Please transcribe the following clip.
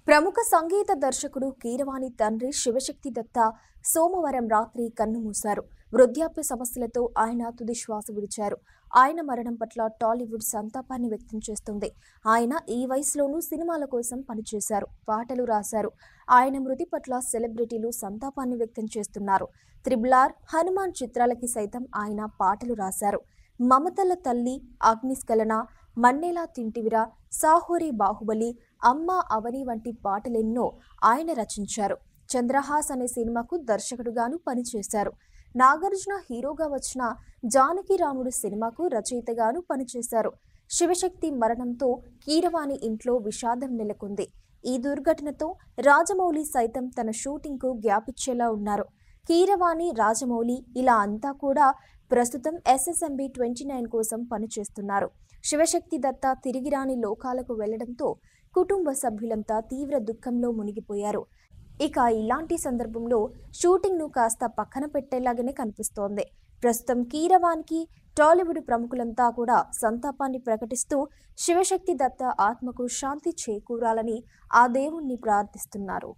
ప్రముఖ సంగీత దర్శకుడు కీరవాణి తండ్రి శివశక్తి దత్త సోమవారం రాత్రి కన్నుమూశారు. వృద్ధాప్య సమస్యలతో ఆయన తుది శ్వాస విడిచారు. ఆయన మరణం పట్ల టాలీవుడ్ సంతాపాన్ని వ్యక్తం చేస్తుంది. ఆయన ఈ వయసులోనూ సినిమాల కోసం పనిచేశారు, పాటలు రాశారు. ఆయన మృతి పట్ల సెలబ్రిటీలు సంతాపాన్ని వ్యక్తం చేస్తున్నారు. త్రిబుల్ ఆర్, హనుమాన్ చిత్రాలకి సైతం ఆయన పాటలు రాశారు. మమతల తల్లి, అగ్నిస్ఖలన, మన్నేలా తింటివిరా, సాహోరి బాహుబలి, అమ్మ అవని వంటి పాటలెన్నో ఆయన రచించారు. చంద్రహాస్ అనే సినిమాకు దర్శకుడుగాను పనిచేశారు. నాగార్జున హీరోగా వచ్చిన జానకిరాముడు సినిమాకు రచయితగాను పనిచేశారు. శివశక్తి మరణంతో కీరవాణి ఇంట్లో విషాదం నెలకొంది. ఈ దుర్ఘటనతో రాజమౌళి సైతం తన షూటింగ్కు గ్యాప్ ఇచ్చేలా ఉన్నారు. కీరవాణి, రాజమౌళి ఇలా అంతా కూడా ప్రస్తుతం SSMB 29 కోసం పనిచేస్తున్నారు. శివశక్తి దత్త తిరిగి రాని లోకాలకు వెళ్లడంతో కుటుంబ సభ్యులంతా తీవ్ర దుఃఖంలో మునిగిపోయారు. ఇక ఇలాంటి సందర్భంలో షూటింగ్ను కాస్త పక్కన పెట్టేలాగానే కనిపిస్తోంది. ప్రస్తుతం కీరవాణికి టాలీవుడ్ ప్రముఖులంతా కూడా సంతాపాన్ని ప్రకటిస్తూ శివశక్తి దత్త ఆత్మకు శాంతి చేకూరాలని ఆ దేవుణ్ణి ప్రార్థిస్తున్నారు.